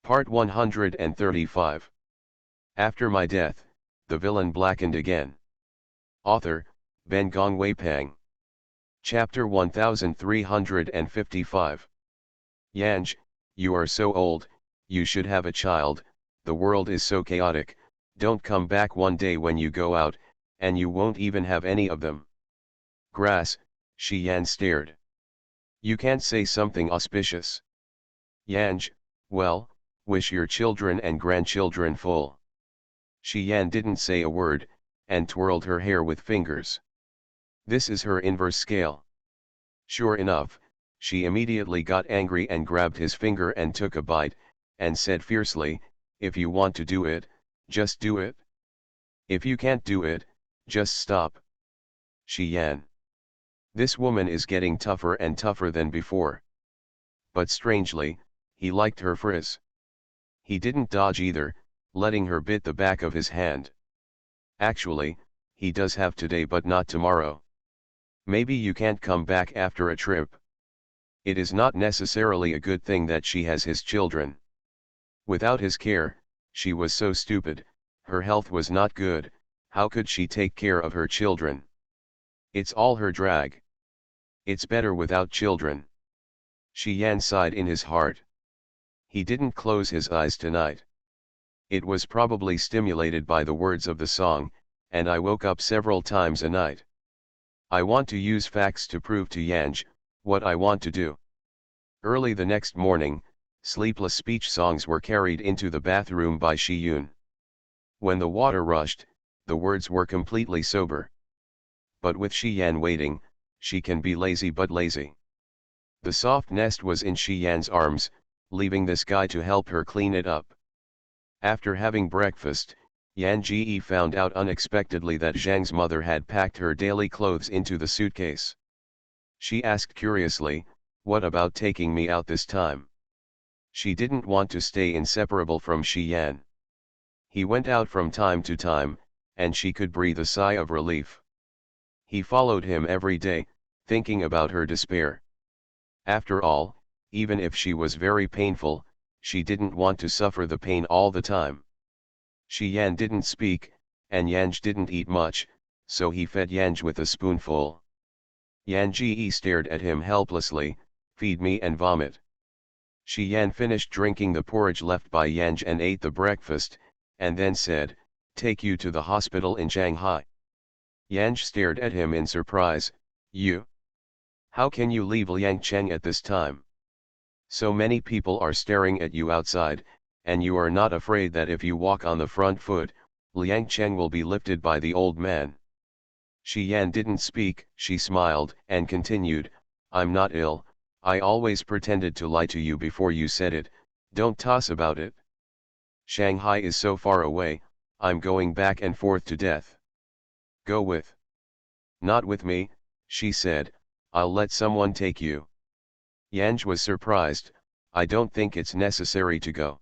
Part 135. After my death, the villain blackened again. Author, Ben Gongwei Pang. Chapter 1355. Yanj, you are so old, you should have a child, the world is so chaotic, don't come back one day when you go out, and you won't even have any of them. Grass, Shi Yan stared. You can't say something auspicious. Yanj, well, wish your children and grandchildren full. Shi Yan didn't say a word, and twirled her hair with fingers. This is her inverse scale. Sure enough, she immediately got angry and grabbed his finger and took a bite, and said fiercely, if you want to do it, just do it. If you can't do it, just stop. Shi Yan. This woman is getting tougher and tougher than before. But strangely, he liked her frizz. He didn't dodge either, letting her bit the back of his hand. Actually, he does have today but not tomorrow. Maybe you can't come back after a trip. It is not necessarily a good thing that she has his children. Without his care, she was so stupid, her health was not good, how could she take care of her children? It's all her drag. It's better without children. Shi Yan sighed in his heart. He didn't close his eyes tonight. It was probably stimulated by the words of the song, and I woke up several times a night. I want to use facts to prove to Yanj what I want to do. Early the next morning, sleepless speech songs were carried into the bathroom by Shi Yun. When the water rushed, the words were completely sober. But with Shi Yan waiting, she can be lazy but lazy. The soft nest was in Shi Yan's arms, leaving this guy to help her clean it up. After having breakfast, Yan Ji found out unexpectedly that Zhang's mother had packed her daily clothes into the suitcase. She asked curiously, what about taking me out this time? She didn't want to stay inseparable from Shi Yan. He went out from time to time, and she could breathe a sigh of relief. He followed him every day, thinking about her despair. After all, even if she was very painful, she didn't want to suffer the pain all the time. Shi Yan didn't speak, and Yanj didn't eat much, so he fed Yanj with a spoonful. Yan Ji stared at him helplessly, feed me and vomit. Shi Yan finished drinking the porridge left by Yanj and ate the breakfast, and then said, take you to the hospital in Shanghai. Yanj stared at him in surprise, you? How can you leave Liangcheng at this time? So many people are staring at you outside, and you are not afraid that if you walk on the front foot, Liangcheng will be lifted by the old man. Shi Yan didn't speak, she smiled, and continued, I'm not ill, I always pretended to lie to you before you said it, don't toss about it. Shanghai is so far away, I'm going back and forth to death. Go with. Not with me, she said, I'll let someone take you. Yanj was surprised, I don't think it's necessary to go.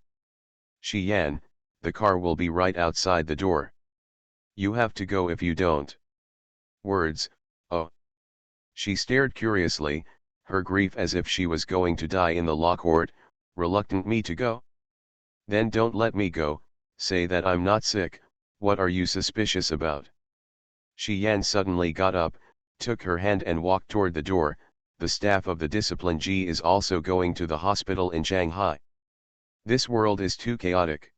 Shi Yan, the car will be right outside the door. You have to go if you don't. Words, oh. She stared curiously, her grief as if she was going to die in the law court, reluctant me to go. Then don't let me go, say that I'm not sick, what are you suspicious about? Shi Yan suddenly got up, took her hand and walked toward the door. The staff of the discipline G is also going to the hospital in Shanghai. This world is too chaotic.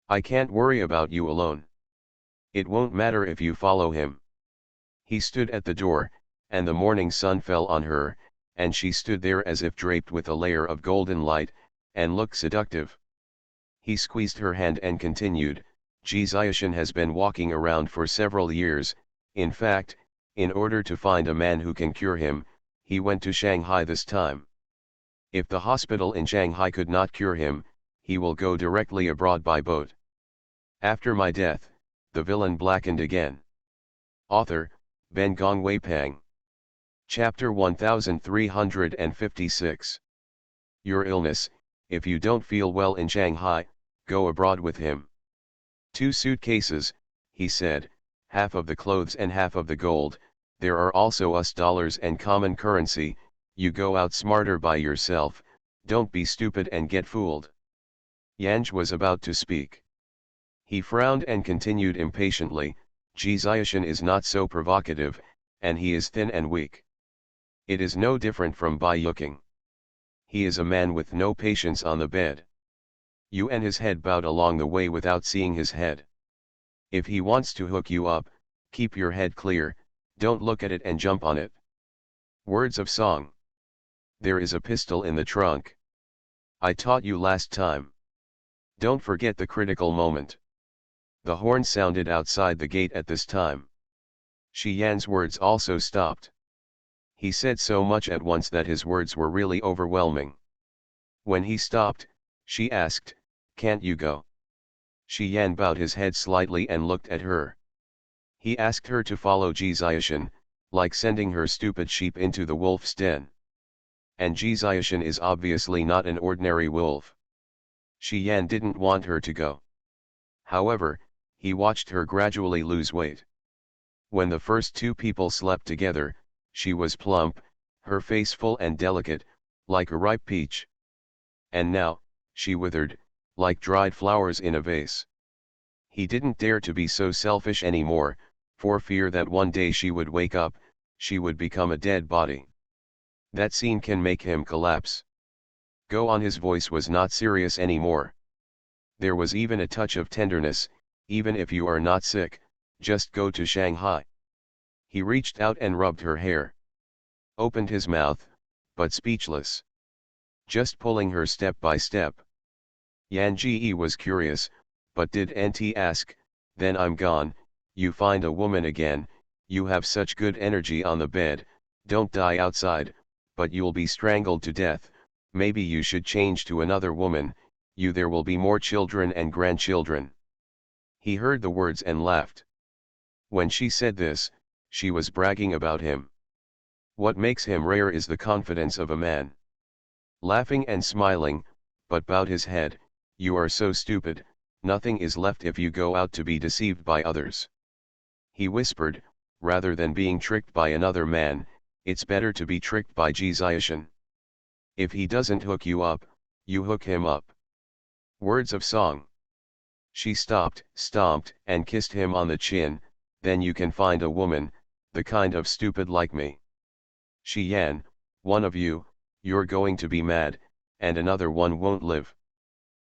I can't worry about you alone. It won't matter if you follow him. He stood at the door, and the morning sun fell on her, and she stood there as if draped with a layer of golden light, and looked seductive. He squeezed her hand and continued, Ji Ziashan has been walking around for several years, in fact, in order to find a man who can cure him, he went to Shanghai this time. If the hospital in Shanghai could not cure him, he will go directly abroad by boat. After my death, the villain blackened again. Author, Ben Gongwei Pang. Chapter 1356. Your illness, if you don't feel well in Shanghai, go abroad with him. 2 suitcases, he said, half of the clothes and half of the gold, there are also US dollars and common currency, you go out smarter by yourself, don't be stupid and get fooled. Yanj was about to speak. He frowned and continued impatiently, Ji Ziashan is not so provocative, and he is thin and weak. It is no different from Bai Yuking. He is a man with no patience on the bed. You and his head bowed along the way without seeing his head. If he wants to hook you up, keep your head clear, don't look at it and jump on it. Words of song. There is a pistol in the trunk. I taught you last time. Don't forget the critical moment. The horn sounded outside the gate at this time. Shi Yan's words also stopped. He said so much at once that his words were really overwhelming. When he stopped, she asked, "Can't you go?" Shi Yan bowed his head slightly and looked at her. He asked her to follow Ji Ziashan, like sending her stupid sheep into the wolf's den. And Ji Ziashan is obviously not an ordinary wolf. Shi Yan didn't want her to go. However, he watched her gradually lose weight. When the first two people slept together, she was plump, her face full and delicate, like a ripe peach. And now, she withered, like dried flowers in a vase. He didn't dare to be so selfish anymore, for fear that one day she would wake up, she would become a dead body. That scene can make him collapse. Go on. His voice was not serious anymore. There was even a touch of tenderness, even if you are not sick, just go to Shanghai. He reached out and rubbed her hair. Opened his mouth, but speechless. Just pulling her step by step. Yan Ji was curious, but did NT ask, "Then I'm gone, you find a woman again, you have such good energy on the bed, don't die outside, but you'll be strangled to death, maybe you should change to another woman, there will be more children and grandchildren." He heard the words and laughed. When she said this, she was bragging about him. What makes him rare is the confidence of a man. Laughing and smiling, but bowed his head, "You are so stupid, nothing is left if you go out to be deceived by others." He whispered, "Rather than being tricked by another man, it's better to be tricked by Ji Ziashan. If he doesn't hook you up, you hook him up." Words of song. She stopped, stomped, and kissed him on the chin, "Then you can find a woman, the kind of stupid like me. Shi Yan, one of you're going to be mad, and another one won't live."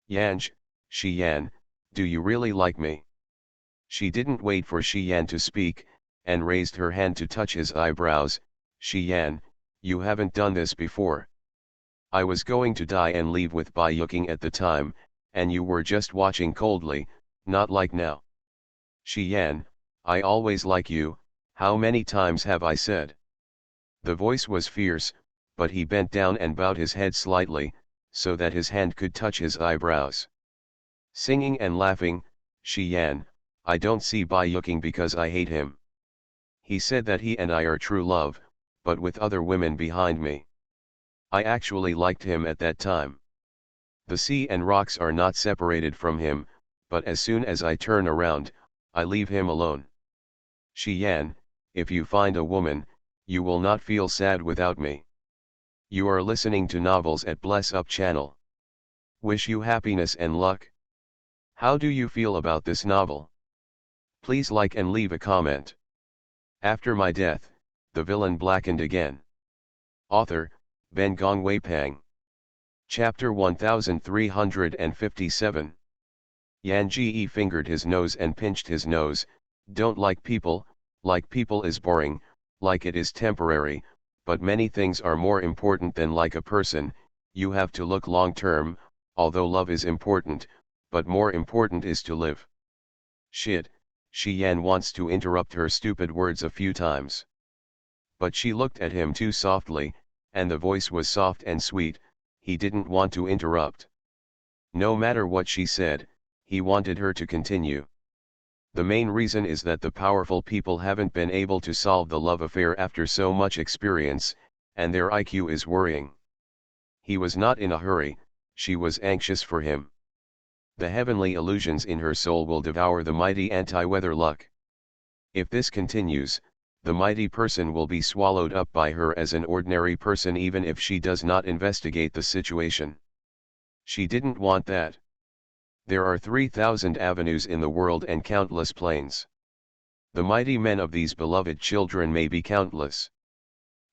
"Yanj, Shi Yan, do you really like me?" She didn't wait for Shi Yan to speak, and raised her hand to touch his eyebrows. "Shi Yan, you haven't done this before. I was going to die and leave with Bai Yuking at the time, and you were just watching coldly, not like now. Shi Yan, I always like you, how many times have I said?" The voice was fierce, but he bent down and bowed his head slightly, so that his hand could touch his eyebrows. Singing and laughing, "Shi Yan, I don't see Bai Yuking because I hate him. He said that he and I are true love, but with other women behind me. I actually liked him at that time. The sea and rocks are not separated from him, but as soon as I turn around, I leave him alone. Shi Yan, if you find a woman, you will not feel sad without me." You are listening to novels at Bless Up channel. Wish you happiness and luck. How do you feel about this novel? Please like and leave a comment. After my death, the villain blackened again. Author, Ben Gong Wei Pang. Chapter 1357. Yan Ji fingered his nose and pinched his nose. "Don't like people is boring, like it is temporary, but many things are more important than like a person, you have to look long term, although love is important, but more important is to live." Shit, Shi Yan wants to interrupt her stupid words a few times. But she looked at him too softly, and the voice was soft and sweet, he didn't want to interrupt. No matter what she said, he wanted her to continue. The main reason is that the powerful people haven't been able to solve the love affair after so much experience, and their IQ is worrying. He was not in a hurry, she was anxious for him. The heavenly illusions in her soul will devour the mighty anti-weather luck. If this continues, the mighty person will be swallowed up by her as an ordinary person even if she does not investigate the situation. She didn't want that. There are 3,000 avenues in the world and countless planes. The mighty men of these beloved children may be countless.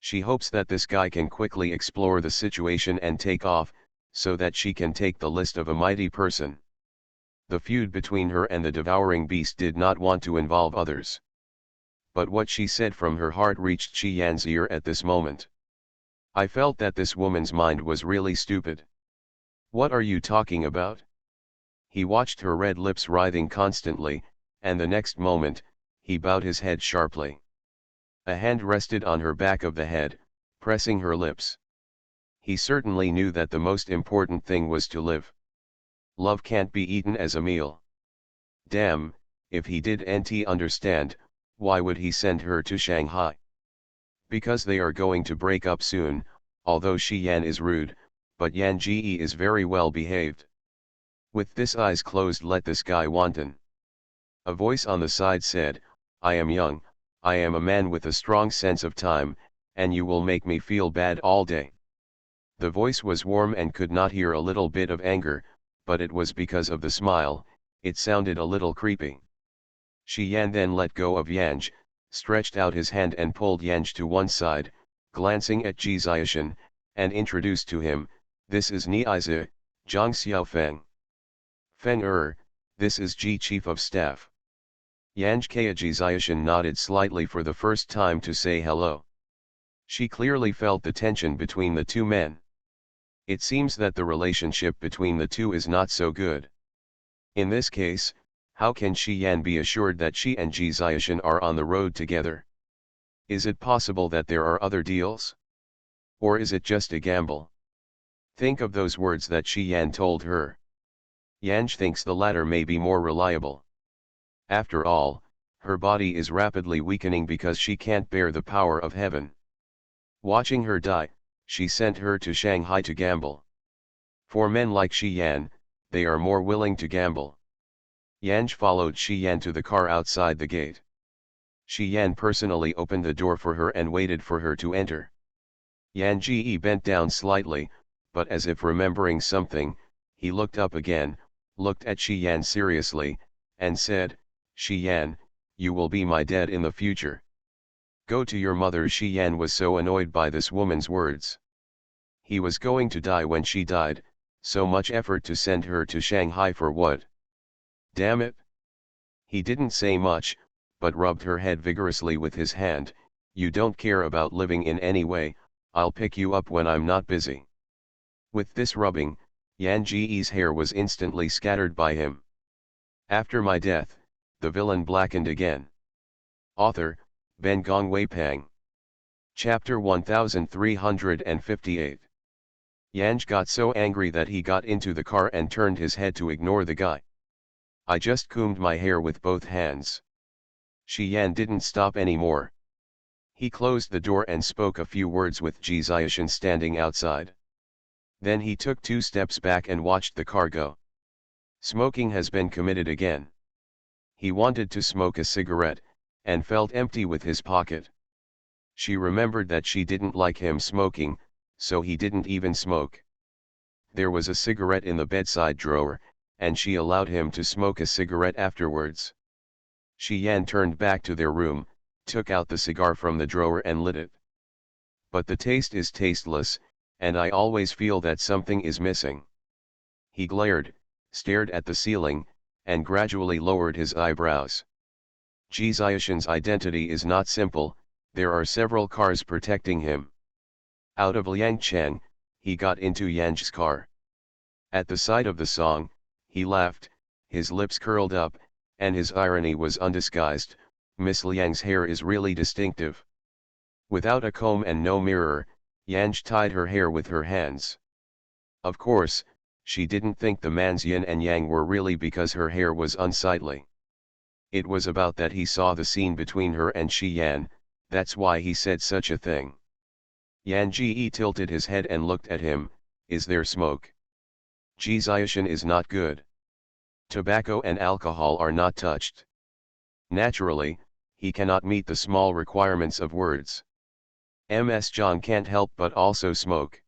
She hopes that this guy can quickly explore the situation and take off, so that she can take the list of a mighty person. The feud between her and the devouring beast did not want to involve others. But what she said from her heart reached Shi Yan's ear at this moment. I felt that this woman's mind was really stupid. What are you talking about? He watched her red lips writhing constantly, and the next moment, he bowed his head sharply. A hand rested on her back of the head, pressing her lips. He certainly knew that the most important thing was to live. Love can't be eaten as a meal. Damn, if he didn't understand, why would he send her to Shanghai? Because they are going to break up soon, although Shi Yan is rude, but Yan Ji is very well behaved. With this eyes closed, let this guy wanton. A voice on the side said, I am young, I am a man with a strong sense of time, and you will make me feel bad all day. The voice was warm and could not hear a little bit of anger, but it was because of the smile, it sounded a little creepy. Shi Yan then let go of Yanj, stretched out his hand and pulled Yanj to one side, glancing at Ji Ziashan, and introduced to him, this is Ni Aizi, Zhang Xiaofeng. Feng this is Ji Chief of Staff. Yanj Kaya Ji Ziashan nodded slightly for the first time to say hello. She clearly felt the tension between the two men. It seems that the relationship between the two is not so good. In this case, how can Shi Yan be assured that she and Ji Ziashan are on the road together? Is it possible that there are other deals? Or is it just a gamble? Think of those words that Shi Yan told her. Yanj thinks the latter may be more reliable. After all, her body is rapidly weakening because she can't bear the power of heaven. Watching her die, she sent her to Shanghai to gamble. For men like Shi Yan, they are more willing to gamble. Yanj followed Shi Yan to the car outside the gate. Shi Yan personally opened the door for her and waited for her to enter. Yan Ji bent down slightly, but as if remembering something, he looked up again, looked at Shi Yan seriously, and said, Shi Yan, you will be my dad in the future. Go to your mother. Shi Yan was so annoyed by this woman's words. He was going to die when she died, so much effort to send her to Shanghai for what? Damn it! He didn't say much, but rubbed her head vigorously with his hand. You don't care about living in any way, I'll pick you up when I'm not busy. With this rubbing, Yan Ji's hair was instantly scattered by him. After my death, the villain blackened again. Author, Ben Gongwei Pang. Chapter 1358. Yanj got so angry that he got into the car and turned his head to ignore the guy. I just combed my hair with both hands. Shi Yan didn't stop anymore. He closed the door and spoke a few words with Ji Ziashan standing outside. Then he took 2 steps back and watched the car go. Smoking has been committed again. He wanted to smoke a cigarette, and felt empty with his pocket. She remembered that she didn't like him smoking, so he didn't even smoke. There was a cigarette in the bedside drawer, and she allowed him to smoke a cigarette afterwards. Shi Yan turned back to their room, took out the cigar from the drawer and lit it. But the taste is tasteless, and I always feel that something is missing. He glared, stared at the ceiling, and gradually lowered his eyebrows. Ji Ziashan's identity is not simple, there are several cars protecting him. Out of Liangchang, he got into Yanj's car. At the sight of the song, he laughed, his lips curled up, and his irony was undisguised. Miss Liang's hair is really distinctive. Without a comb and no mirror, Yanj tied her hair with her hands. Of course, she didn't think the man's yin and yang were really because her hair was unsightly. It was about that he saw the scene between her and Shi Yan, that's why he said such a thing. Yan Ji tilted his head and looked at him, is there smoke? Ji Ziashan is not good. Tobacco and alcohol are not touched. Naturally, he cannot meet the small requirements of words. Ms. Zhang can't help but also smoke.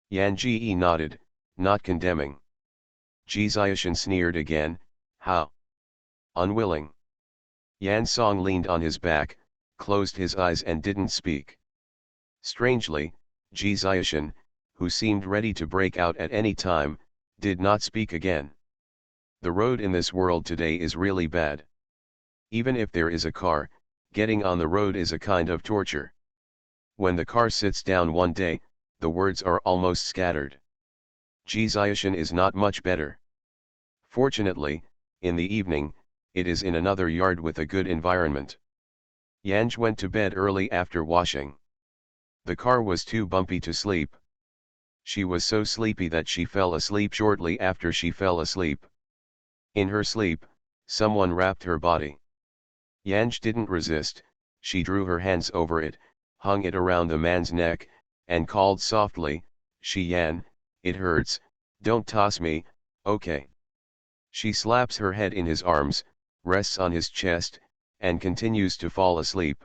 Yan Ji nodded, not condemning. Ji Ziushan sneered again, how? Unwilling. Yan Song leaned on his back, closed his eyes and didn't speak. Strangely, Ji Ziushan, who seemed ready to break out at any time, did not speak again. The road in this world today is really bad. Even if there is a car, getting on the road is a kind of torture. When the car sits down one day, the words are almost scattered. Ji Ziushan is not much better. Fortunately, in the evening, it is in another yard with a good environment. Yanj went to bed early after washing. The car was too bumpy to sleep. She was so sleepy that she fell asleep shortly after she fell asleep. In her sleep, someone wrapped her body. Yanj didn't resist, she drew her hands over it, hung it around the man's neck, and called softly, "Shi Yan, it hurts, don't toss me, okay." She slaps her head in his arms, rests on his chest, and continues to fall asleep.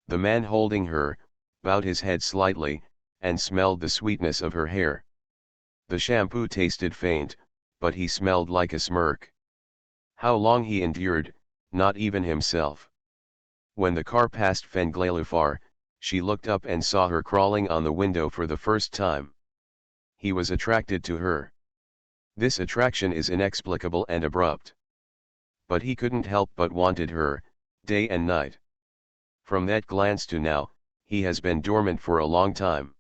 The man holding her, bowed his head slightly, and smelled the sweetness of her hair. The shampoo tasted faint, but he smelled like a smirk. How long he endured, not even himself. When the car passed Fenglalufar, she looked up and saw her crawling on the window for the first time. He was attracted to her. This attraction is inexplicable and abrupt. But he couldn't help but wanted her, day and night. From that glance to now, he has been dormant for a long time.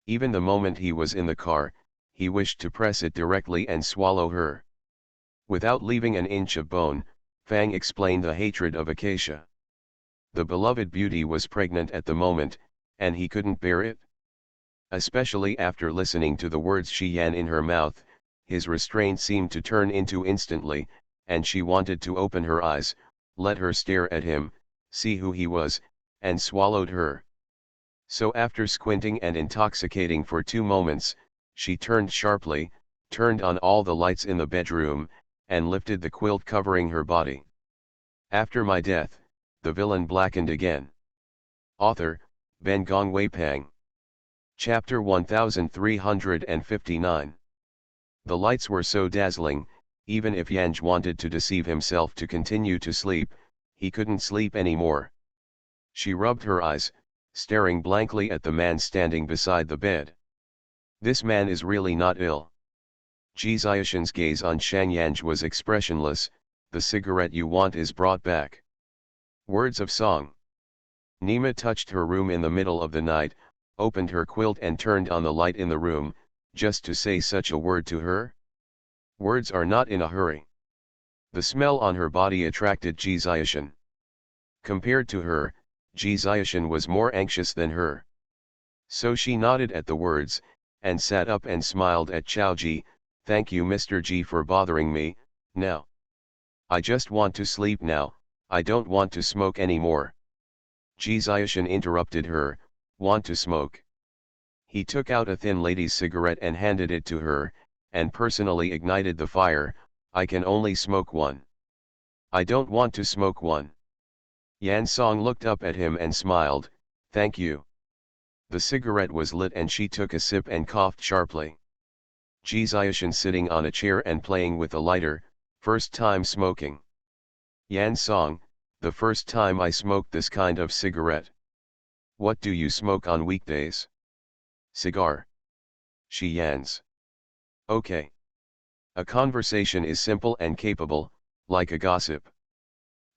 Even the moment he was in the car, he wished to press it directly and swallow her. Without leaving an inch of bone, Fang explained the hatred of Acacia. The beloved beauty was pregnant at the moment, and he couldn't bear it. Especially after listening to the words Shi Yan in her mouth, his restraint seemed to turn into instantly, and she wanted to open her eyes, let her stare at him, see who he was, and swallowed her. So after squinting and intoxicating for 2 moments, she turned sharply, turned on all the lights in the bedroom, and lifted the quilt covering her body. After my death, the villain blackened again. Author, Ben Gong Wei Pang. Chapter 1359. The lights were so dazzling, even if Yanj wanted to deceive himself to continue to sleep, he couldn't sleep anymore. She rubbed her eyes, staring blankly at the man standing beside the bed. This man is really not ill. Ji Ziushan's gaze on Shang Yanj was expressionless. The cigarette you want is brought back. Words of song. Nima touched her room in the middle of the night, opened her quilt and turned on the light in the room, just to say such a word to her? Words are not in a hurry. The smell on her body attracted Ji Ziushan. Compared to her, Ji Ziushan was more anxious than her. So she nodded at the words, and sat up and smiled at Chao Ji. "Thank you Mr. Ji for bothering me, now. I just want to sleep now, I don't want to smoke anymore." Ji Ziushan interrupted her, "Want to smoke?" He took out a thin lady's cigarette and handed it to her, and personally ignited the fire. "I can only smoke one. I don't want to smoke one." Yan Song looked up at him and smiled, "Thank you." The cigarette was lit and she took a sip and coughed sharply. Ji Ziushan sitting on a chair and playing with a lighter, "First time smoking." Yan Song, "The first time I smoked this kind of cigarette." "What do you smoke on weekdays?" "Cigar." Shi Yan's. "Okay." A conversation is simple and capable, like a gossip.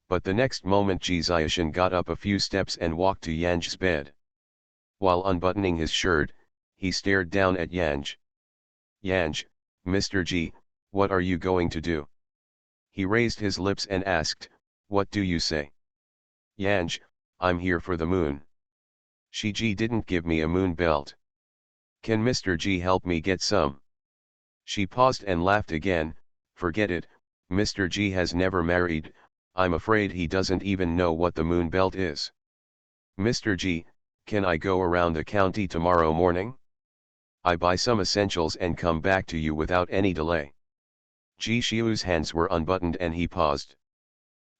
But the next moment Ji Ziushan got up a few steps and walked to Yanj's bed. While unbuttoning his shirt, he stared down at Yanj. "Yanj, Mr. Ji, what are you going to do?" He raised his lips and asked, "What do you say?" "Yanj, I'm here for the moon." "Shi Ji didn't give me a moon belt. Can Mr. Ji help me get some?" She paused and laughed again. "Forget it, Mr. Ji has never married, I'm afraid he doesn't even know what the moon belt is." "Mr. Ji, can I go around the county tomorrow morning? I buy some essentials and come back to you without any delay." Ji Xiu's hands were unbuttoned and he paused.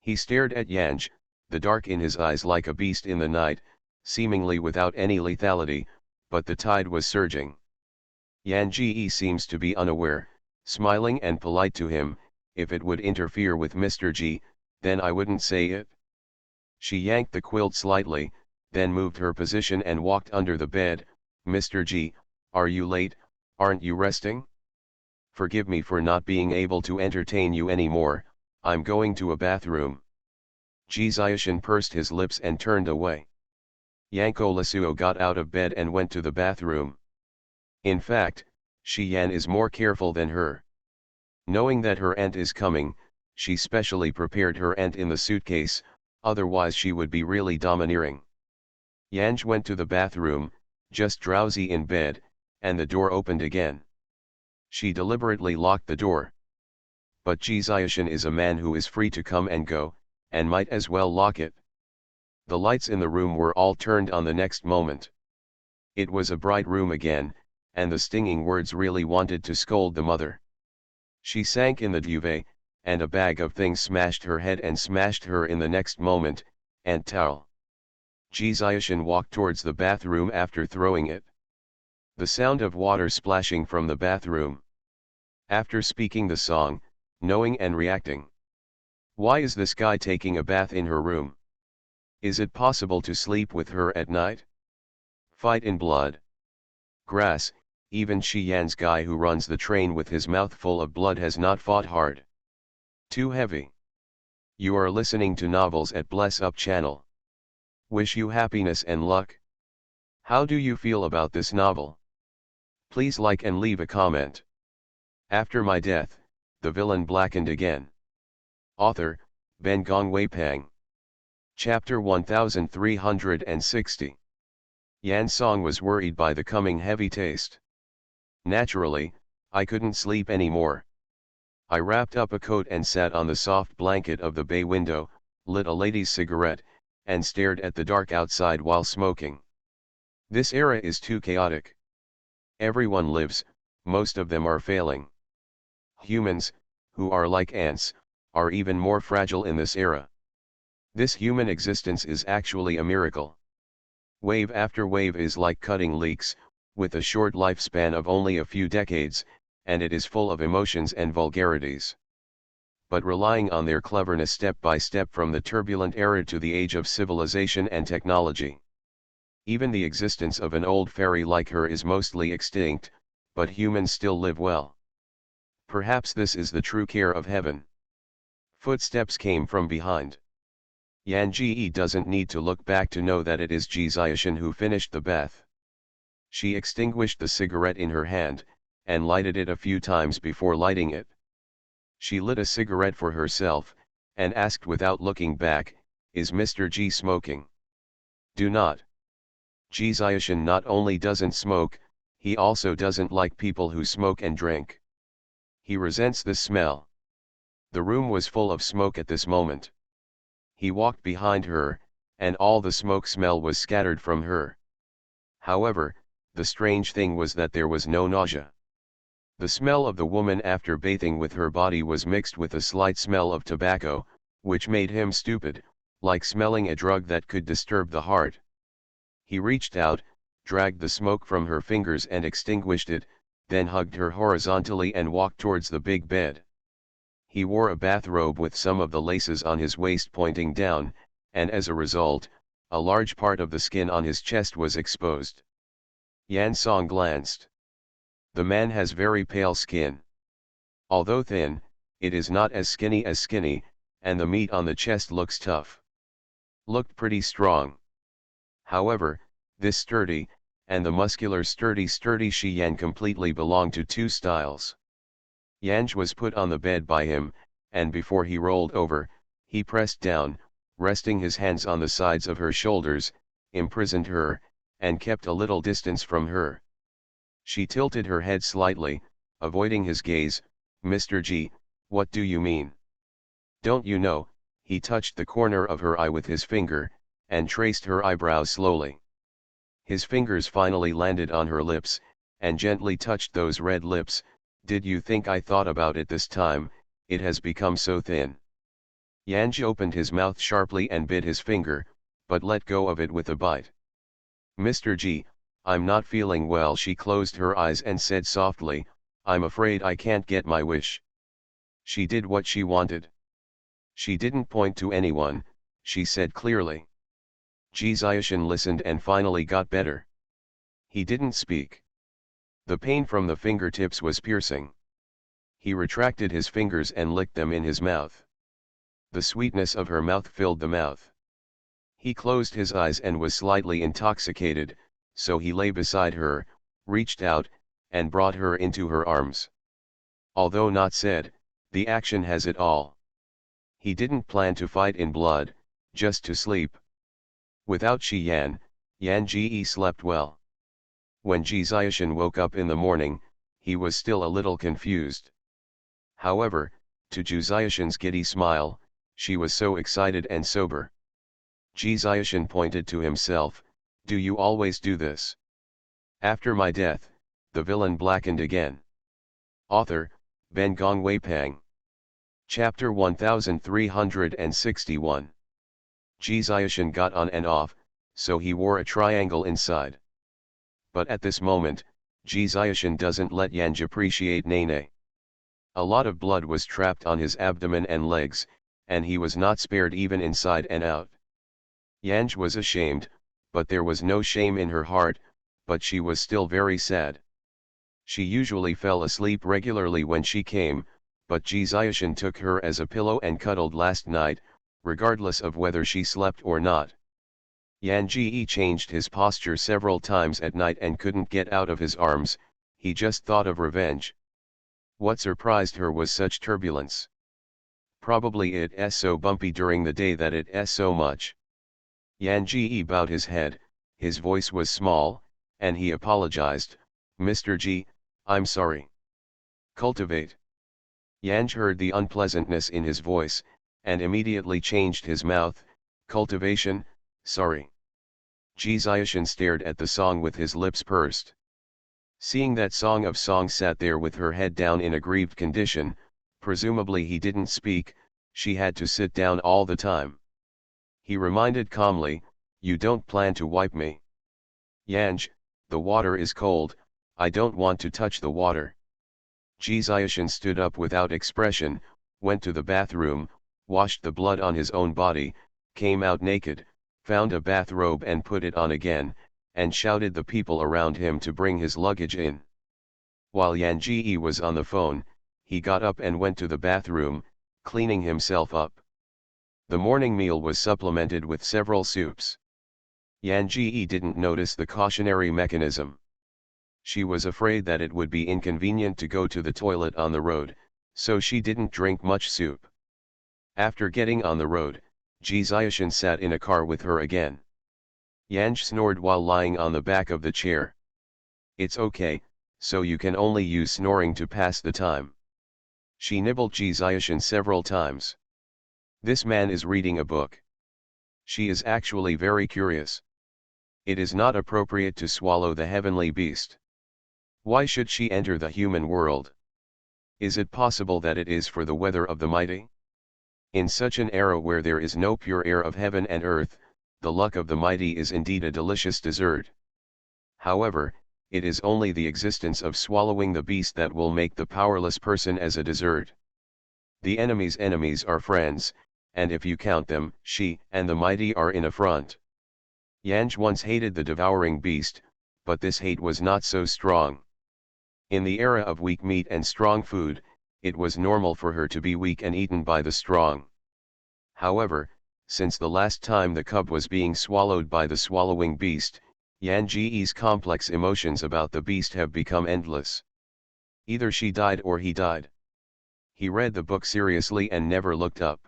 He stared at Yanj, the dark in his eyes like a beast in the night, seemingly without any lethality, but the tide was surging. Yan Ji seems to be unaware, smiling and polite to him. If it would interfere with Mr. G, then I wouldn't say it. She yanked the quilt slightly, then moved her position and walked under the bed. Mr. G, are you late? Aren't you resting? Forgive me for not being able to entertain you anymore, I'm going to a bathroom. Jixian pursed his lips and turned away. Yanko Lasuo got out of bed and went to the bathroom. In fact, Shi Yan is more careful than her. Knowing that her aunt is coming, she specially prepared her aunt in the suitcase, otherwise she would be really domineering. Yanj went to the bathroom, just drowsy in bed, and the door opened again. She deliberately locked the door. But Jixian is a man who is free to come and go, and might as well lock it. The lights in the room were all turned on the next moment. It was a bright room again, and the stinging words really wanted to scold the mother. She sank in the duvet, and a bag of things smashed her head and smashed her in the next moment. And towel. Jixian walked towards the bathroom after throwing it. The sound of water splashing from the bathroom. After speaking the song, knowing and reacting. Why is this guy taking a bath in her room? Is it possible to sleep with her at night? Fight in blood. Grass, even Shi Yan's guy who runs the train with his mouth full of blood has not fought hard. Too heavy. You are listening to novels at Bless Up channel. Wish you happiness and luck. How do you feel about this novel? Please like and leave a comment. After my death, the villain blackened again. Author, Ben Gong Wei Pang. Chapter 1360. Yan Song was worried by the coming heavy taste. Naturally, I couldn't sleep anymore. I wrapped up a coat and sat on the soft blanket of the bay window, lit a lady's cigarette, and stared at the dark outside while smoking. This era is too chaotic. Everyone lives, most of them are failing. Humans, who are like ants, are even more fragile in this era. This human existence is actually a miracle. Wave after wave is like cutting leaks, with a short lifespan of only a few decades, and it is full of emotions and vulgarities. But relying on their cleverness step by step from the turbulent era to the age of civilization and technology. Even the existence of an old fairy like her is mostly extinct, but humans still live well. Perhaps this is the true care of heaven. Footsteps came from behind. Yan Ji doesn't need to look back to know that it is Jixian who finished the bath. She extinguished the cigarette in her hand, and lighted it a few times before lighting it. She lit a cigarette for herself, and asked without looking back, "Is Mr. G smoking?" "Do not." Jixian not only doesn't smoke, he also doesn't like people who smoke and drink. He resents the smell. The room was full of smoke at this moment. He walked behind her, and all the smoke smell was scattered from her. However, the strange thing was that there was no nausea. The smell of the woman after bathing with her body was mixed with a slight smell of tobacco, which made him stupid, like smelling a drug that could disturb the heart. He reached out, dragged the smoke from her fingers and extinguished it, then hugged her horizontally and walked towards the big bed. He wore a bathrobe with some of the laces on his waist pointing down, and as a result, a large part of the skin on his chest was exposed. Yan Song glanced. The man has very pale skin. Although thin, it is not as skinny, and the meat on the chest looks tough. Looked pretty strong. However, this sturdy, and the muscular sturdy Shi Yan completely belong to two styles. Yanj was put on the bed by him, and before he rolled over, he pressed down, resting his hands on the sides of her shoulders, imprisoned her, and kept a little distance from her. She tilted her head slightly, avoiding his gaze. "Mr. G, what do you mean?" "Don't you know?" He touched the corner of her eye with his finger, and traced her eyebrows slowly. His fingers finally landed on her lips, and gently touched those red lips. "Did you think I thought about it this time? It has become so thin." Yanj opened his mouth sharply and bit his finger, but let go of it with a bite. "Mr. G, I'm not feeling well." She closed her eyes and said softly, I'm afraid I can't get my wish. She did what she wanted. She didn't point to anyone, she said clearly. Jixian listened and finally got better. He didn't speak. The pain from the fingertips was piercing. He retracted his fingers and licked them in his mouth. The sweetness of her mouth filled the mouth. He closed his eyes and was slightly intoxicated, so he lay beside her, reached out, and brought her into her arms. Although not said, the action has it all. He didn't plan to fight in blood, just to sleep. Without Yan Ji slept well. When Jixian woke up in the morning, he was still a little confused. However, to Jixian's giddy smile, she was so excited and sober. Jixian pointed to himself, "Do you always do this?" After my death, the villain blackened again. Author, Ben Gong Weipang. Chapter 1361. Jixian got on and off, so he wore a triangle inside. But at this moment, Jixian doesn't let Yanj appreciate Nene. A lot of blood was trapped on his abdomen and legs, and he was not spared even inside and out. Yanj was ashamed, but there was no shame in her heart, but she was still very sad. She usually fell asleep regularly when she came, but Jixian took her as a pillow and cuddled last night, regardless of whether she slept or not. Yan Ji changed his posture several times at night and couldn't get out of his arms, he just thought of revenge. What surprised her was such turbulence. Probably it's so bumpy during the day that it's so much. Yan Ji bowed his head, his voice was small, and he apologized, "Mr. Ji, I'm sorry." Cultivate. Yanj heard the unpleasantness in his voice, and immediately changed his mouth, "Cultivation, sorry." Jixian stared at the song with his lips pursed. Seeing that Song of Songs sat there with her head down in a grieved condition, presumably he didn't speak, she had to sit down all the time. He reminded calmly, "You don't plan to wipe me." "Yanj, the water is cold, I don't want to touch the water." Jixian stood up without expression, went to the bathroom, washed the blood on his own body, came out naked, found a bathrobe and put it on again, and shouted the people around him to bring his luggage in. While Yan Ji was on the phone, he got up and went to the bathroom, cleaning himself up. The morning meal was supplemented with several soups. Yan Ji didn't notice the cautionary mechanism. She was afraid that it would be inconvenient to go to the toilet on the road, so she didn't drink much soup. After getting on the road, Jixian sat in a car with her again. Yanj snored while lying on the back of the chair. "It's okay, so you can only use snoring to pass the time." She nibbled Jixian several times. This man is reading a book. She is actually very curious. It is not appropriate to swallow the heavenly beast. Why should she enter the human world? Is it possible that it is for the weather of the mighty? In such an era where there is no pure air of heaven and earth, the luck of the mighty is indeed a delicious dessert. However, it is only the existence of swallowing the beast that will make the powerless person as a dessert. The enemy's enemies are friends, and if you count them, she and the mighty are in affront. Yanj once hated the devouring beast, but this hate was not so strong. In the era of weak meat and strong food, it was normal for her to be weak and eaten by the strong. However, since the last time the cub was being swallowed by the swallowing beast, Yan Ji's complex emotions about the beast have become endless. Either she died or he died. He read the book seriously and never looked up.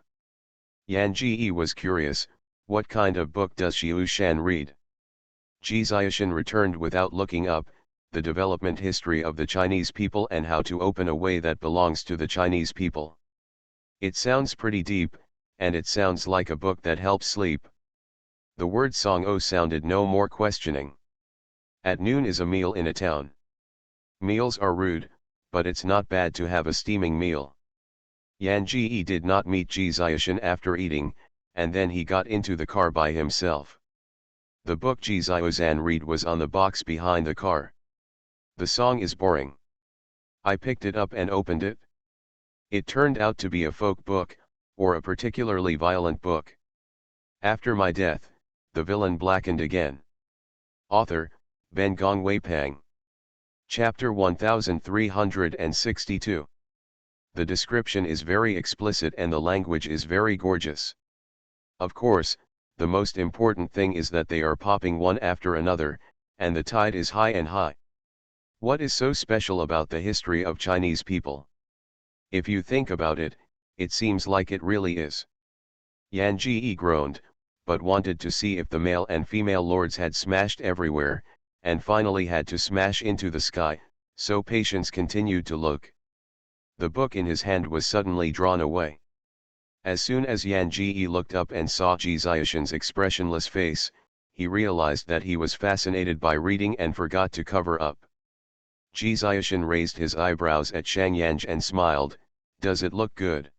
Yan Ji was curious, what kind of book does Xiu Shan read? Jixian returned without looking up, the development history of the Chinese people and how to open a way that belongs to the Chinese people. It sounds pretty deep, and it sounds like a book that helps sleep. The word Song-o sounded no more questioning. At noon is a meal in a town. Meals are rude, but it's not bad to have a steaming meal. Yan Ji did not meet Jixian after eating, and then he got into the car by himself. The book Jixian read was on the box behind the car. The song is boring. I picked it up and opened it. It turned out to be a folk book, or a particularly violent book. After my death, the villain blackened again. Author, Ben Gong Wei Pang. Chapter 1362. The description is very explicit and the language is very gorgeous. Of course, the most important thing is that they are popping one after another, and the tide is high and high. What is so special about the history of Chinese people? If you think about it, it seems like it really is. Yan Ji groaned, but wanted to see if the male and female lords had smashed everywhere, and finally had to smash into the sky, so Patience continued to look. The book in his hand was suddenly drawn away. As soon as Yan Ji looked up and saw Ji Ziashan's expressionless face, he realized that he was fascinated by reading and forgot to cover up. Ji Ziashan raised his eyebrows at Shang Yanj and smiled, "Does it look good?"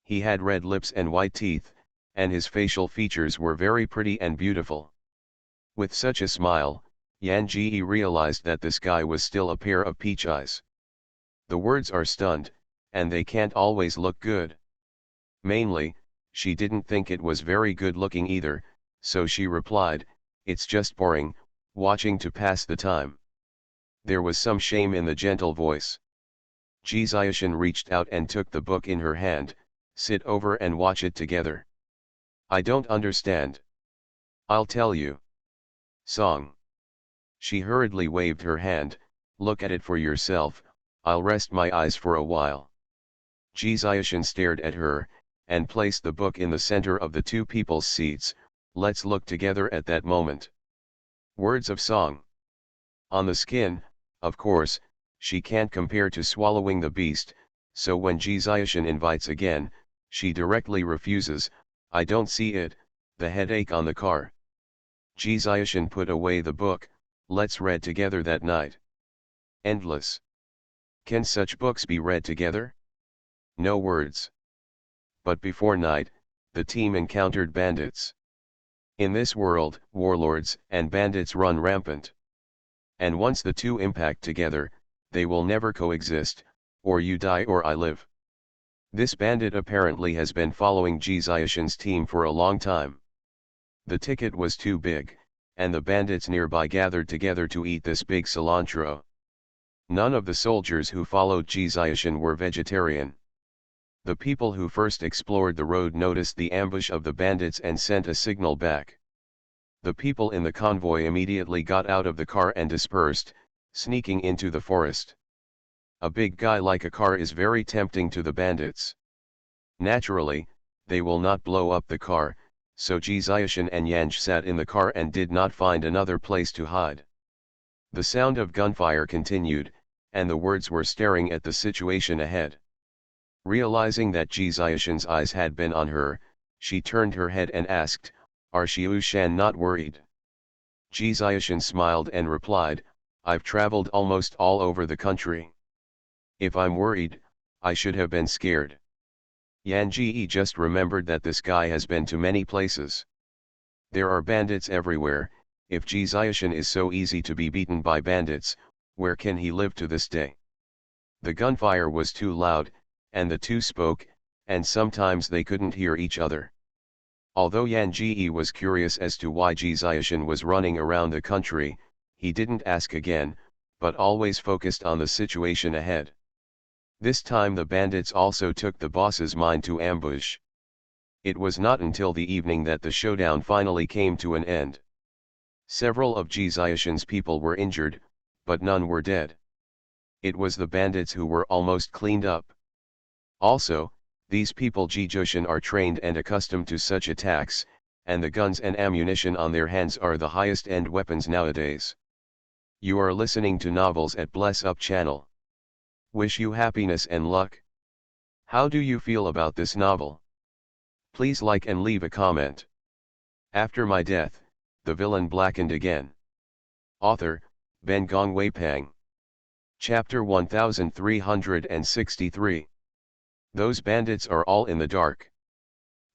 He had red lips and white teeth, and his facial features were very pretty and beautiful. With such a smile, Yan Ji realized that this guy was still a pair of peach eyes. The words are stunned, and they can't always look good. Mainly, she didn't think it was very good looking either, so she replied, "It's just boring, watching to pass the time." There was some shame in the gentle voice. Ji Ziashan reached out and took the book in her hand, "Sit over and watch it together." "I don't understand." "I'll tell you." Song. She hurriedly waved her hand, "Look at it for yourself, I'll rest my eyes for a while." Ji Ziashan stared at her, and placed the book in the center of the two people's seats. "Let's look together at that moment." Words of song. On the skin, of course, she can't compare to swallowing the beast, so when Ji Ziashan invites again, she directly refuses, "I don't see it, the headache on the car." Ji Ziashan put away the book, "Let's read together that night." Endless. Can such books be read together? No words. But before night, the team encountered bandits. In this world, warlords and bandits run rampant. And once the two impact together, they will never coexist, or you die or I live. This bandit apparently has been following Ji Ziashan's team for a long time. The ticket was too big, and the bandits nearby gathered together to eat this big cilantro. None of the soldiers who followed Ji Ziashan were vegetarian. The people who first explored the road noticed the ambush of the bandits and sent a signal back. The people in the convoy immediately got out of the car and dispersed, sneaking into the forest. A big guy like a car is very tempting to the bandits. Naturally, they will not blow up the car, so Ji Ziashan and Yanj sat in the car and did not find another place to hide. The sound of gunfire continued, and the words were staring at the situation ahead. Realizing that Ji Ziashan's eyes had been on her, she turned her head and asked, "Are Xiu Shan not worried?" Ji Ziashan smiled and replied, "I've traveled almost all over the country. If I'm worried, I should have been scared." Yan Ji just remembered that this guy has been to many places. There are bandits everywhere. If Ji Ziashan is so easy to be beaten by bandits, where can he live to this day? The gunfire was too loud, and the two spoke, and sometimes they couldn't hear each other. Although Yan Ji was curious as to why Ji Ziashan was running around the country, he didn't ask again, but always focused on the situation ahead. This time the bandits also took the boss's mind to ambush. It was not until the evening that the showdown finally came to an end. Several of Ji Ziashan's people were injured, but none were dead. It was the bandits who were almost cleaned up. Also, these people Ji Ziashan are trained and accustomed to such attacks, and the guns and ammunition on their hands are the highest end weapons nowadays. You are listening to Novels at Bless Up channel. Wish you happiness and luck. How do you feel about this novel? Please like and leave a comment. After my death, the villain blackened again. Author, Ben Gong Wei Pang. Chapter 1363. Those bandits are all in the dark.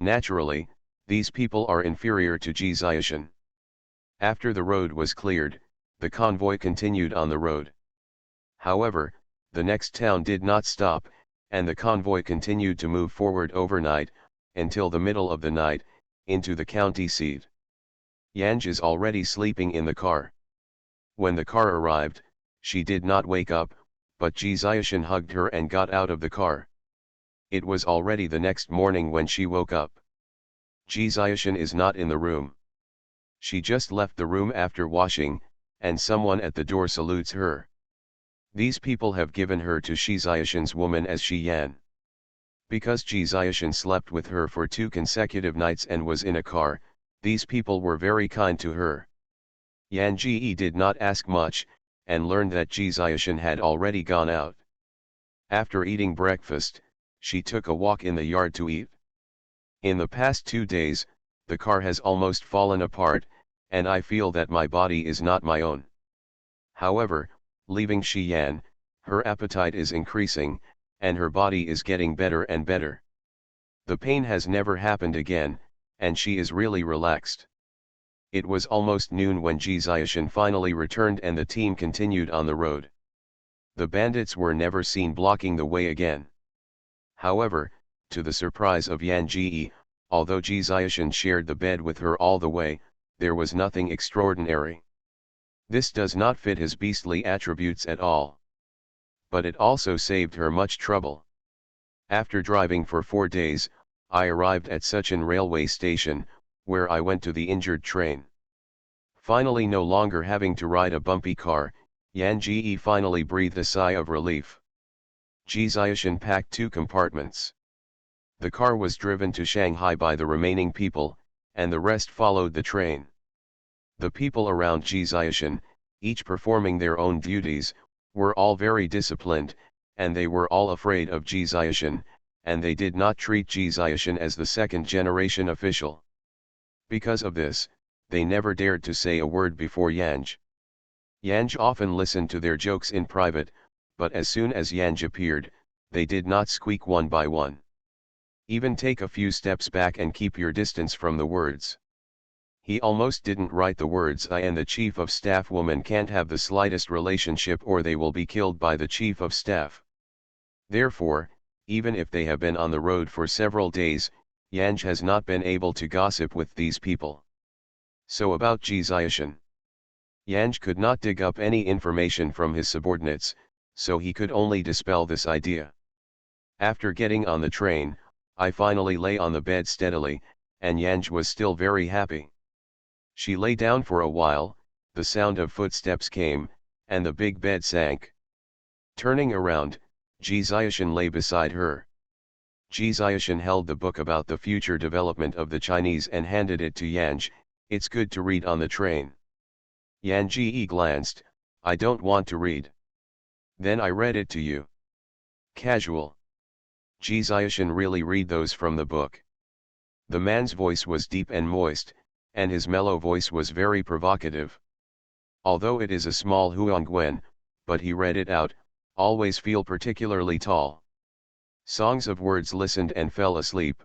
Naturally, these people are inferior to Ji Ziashan. After the road was cleared, the convoy continued on the road. However, The next town did not stop, and the convoy continued to move forward overnight, until the middle of the night, into the county seat. Yanj is already sleeping in the car. When the car arrived, she did not wake up, but Ji Xiaoshan hugged her and got out of the car. It was already the next morning when she woke up. Ji Xiaoshan is not in the room. She just left the room after washing, and someone at the door salutes her. These people have given her to Shi Xiaoshan's woman as Shi Yan. Because Ji Xiaoshan slept with her for 2 consecutive nights and was in a car, these people were very kind to her. Yan Ji did not ask much, and learned that Ji Xiaoshan had already gone out. After eating breakfast, she took a walk in the yard to eat. In the past 2 days, the car has almost fallen apart, and I feel that my body is not my own. However, leaving Shi Yan, her appetite is increasing, and her body is getting better and better. The pain has never happened again, and she is really relaxed. It was almost noon when Ji Xiaoshan finally returned and the team continued on the road. The bandits were never seen blocking the way again. However, to the surprise of Yan Ji, although Ji Xiaoshan shared the bed with her all the way, there was nothing extraordinary. This does not fit his beastly attributes at all. But it also saved her much trouble. After driving for 4 days, I arrived at Suchun railway station, where I went to the injured train. Finally, no longer having to ride a bumpy car, Yan Ji finally breathed a sigh of relief. Ji Xiaoshan packed 2 compartments. The car was driven to Shanghai by the remaining people, and the rest followed the train. The people around Ji Xiaoshan, each performing their own duties, were all very disciplined, and they were all afraid of Ji Xiaoshan, and they did not treat Ji Xiaoshan as the second-generation official. Because of this, they never dared to say a word before Yanj. Yanj often listened to their jokes in private, but as soon as Yanj appeared, they did not squeak one by one. Even take a few steps back and keep your distance from the words. He almost didn't write the words "I and the chief of staff woman can't have the slightest relationship or they will be killed by the chief of staff." Therefore, even if they have been on the road for several days, Yanj has not been able to gossip with these people. So about Ji Xiaoshan. Yanj could not dig up any information from his subordinates, so he could only dispel this idea. After getting on the train, I finally lay on the bed steadily, and Yanj was still very happy. She lay down for a while, the sound of footsteps came, and the big bed sank. Turning around, Ji Xiaoshan lay beside her. Ji Xiaoshan held the book about the future development of the Chinese and handed it to Yanj. "It's good to read on the train." Yan Ji glanced. "I don't want to read." "Then I read it to you." Casual. Ji Xiaoshan really read those from the book. The man's voice was deep and moist, and his mellow voice was very provocative. Although it is a small Huangguan, but he read it out, "Always feel particularly tall." Songs of words listened and fell asleep.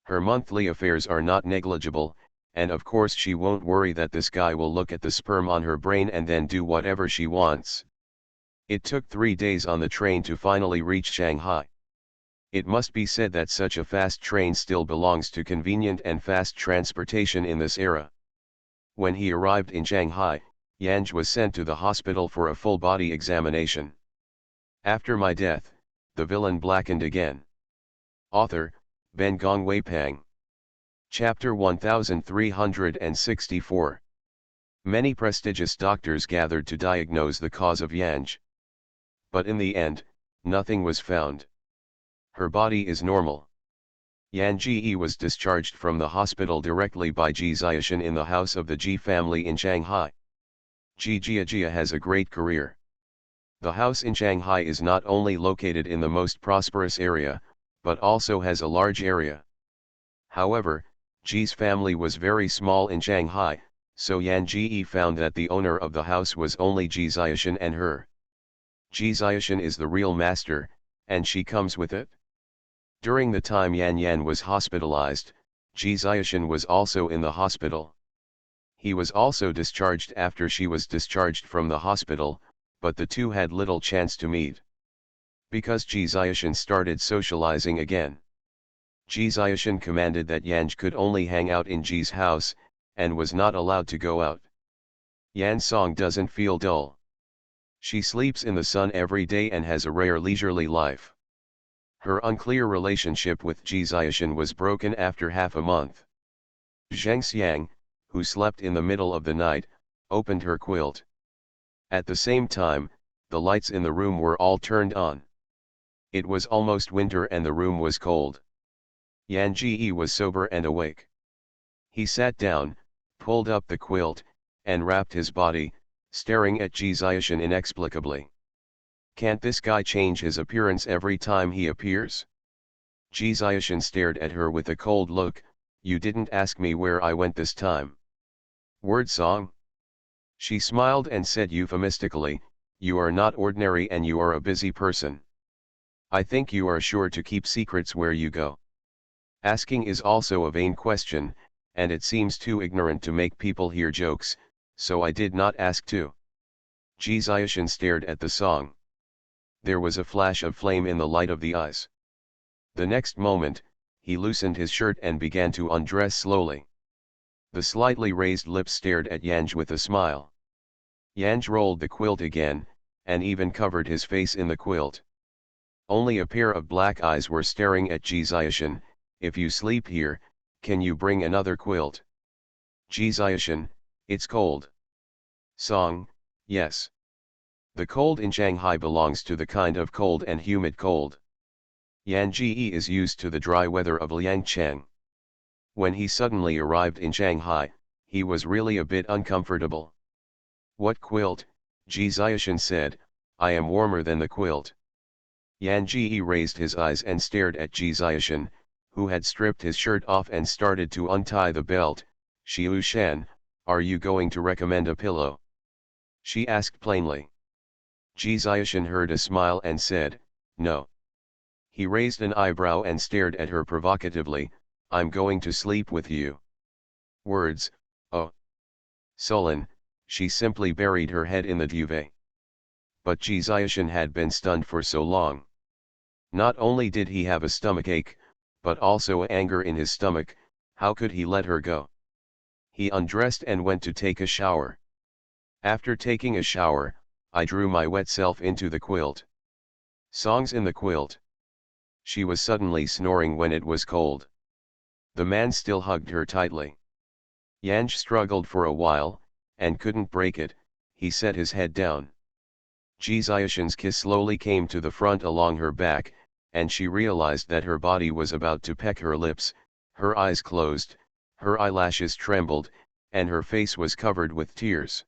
Her monthly affairs are not negligible, and of course she won't worry that this guy will look at the sperm on her brain and then do whatever she wants. It took 3 days on the train to finally reach Shanghai. It must be said that such a fast train still belongs to convenient and fast transportation in this era. When he arrived in Shanghai, Yanj was sent to the hospital for a full body examination. After my death, the villain blackened again. Author, Ben Gong Weipang. Chapter 1364. Many prestigious doctors gathered to diagnose the cause of Yanj. But in the end, nothing was found. Her body is normal. Yan Ji was discharged from the hospital directly by Ji Xiaoshan in the house of the Ji family in Shanghai. Ji Jiajia has a great career. The house in Shanghai is not only located in the most prosperous area, but also has a large area. However, Ji's family was very small in Shanghai, so Yan Ji found that the owner of the house was only Ji Xiaoshan and her. Ji Xiaoshan is the real master, and she comes with it. During the time Yan was hospitalized, Ji Xiaoshan was also in the hospital. He was also discharged after she was discharged from the hospital, but the two had little chance to meet. Because Ji Ziashan started socializing again. Ji Ziashan commanded that Yanj could only hang out in Ji's house, and was not allowed to go out. Yan Song doesn't feel dull. She sleeps in the sun every day and has a rare leisurely life. Her unclear relationship with Ji Ziashan was broken after half a month. Zheng Xiang, who slept in the middle of the night, opened her quilt. At the same time, the lights in the room were all turned on. It was almost winter and the room was cold. Yan Ji was sober and awake. He sat down, pulled up the quilt, and wrapped his body, staring at Ji Ziashan inexplicably. Can't this guy change his appearance every time he appears? Ji Ziashan stared at her with a cold look. You didn't ask me where I went this time. Word song? She smiled and said euphemistically, you are not ordinary and you are a busy person. I think you are sure to keep secrets where you go. Asking is also a vain question, and it seems too ignorant to make people hear jokes, so I did not ask too. Ji Ziashan stared at the song. There was a flash of flame in the light of the eyes. The next moment, he loosened his shirt and began to undress slowly. The slightly raised lips stared at Yanj with a smile. Yanj rolled the quilt again, and even covered his face in the quilt. Only a pair of black eyes were staring at Ji Ziashan. If you sleep here, can you bring another quilt? Ji Ziashan, it's cold. Song, yes. The cold in Shanghai belongs to the kind of cold and humid cold. Yan Ji is used to the dry weather of Liangcheng. When he suddenly arrived in Shanghai, he was really a bit uncomfortable. What quilt? Ji Ziashan said, I am warmer than the quilt. Yan Ji raised his eyes and stared at Ji Ziashan, who had stripped his shirt off and started to untie the belt. Xiu Shan, are you going to recommend a pillow? She asked plainly. Ji Ziashan heard a smile and said, no. He raised an eyebrow and stared at her provocatively, I'm going to sleep with you. Words, oh. Sullen, she simply buried her head in the duvet. But Ji Ziashan had been stunned for so long. Not only did he have a stomachache, but also anger in his stomach. How could he let her go? He undressed and went to take a shower. After taking a shower, I drew my wet self into the quilt. Songs in the quilt. She was suddenly snoring when it was cold. The man still hugged her tightly. Yanj struggled for a while, and couldn't break it. He set his head down. Ji Ziashan's kiss slowly came to the front along her back, and she realized that her body was about to peck her lips. Her eyes closed, her eyelashes trembled, and her face was covered with tears.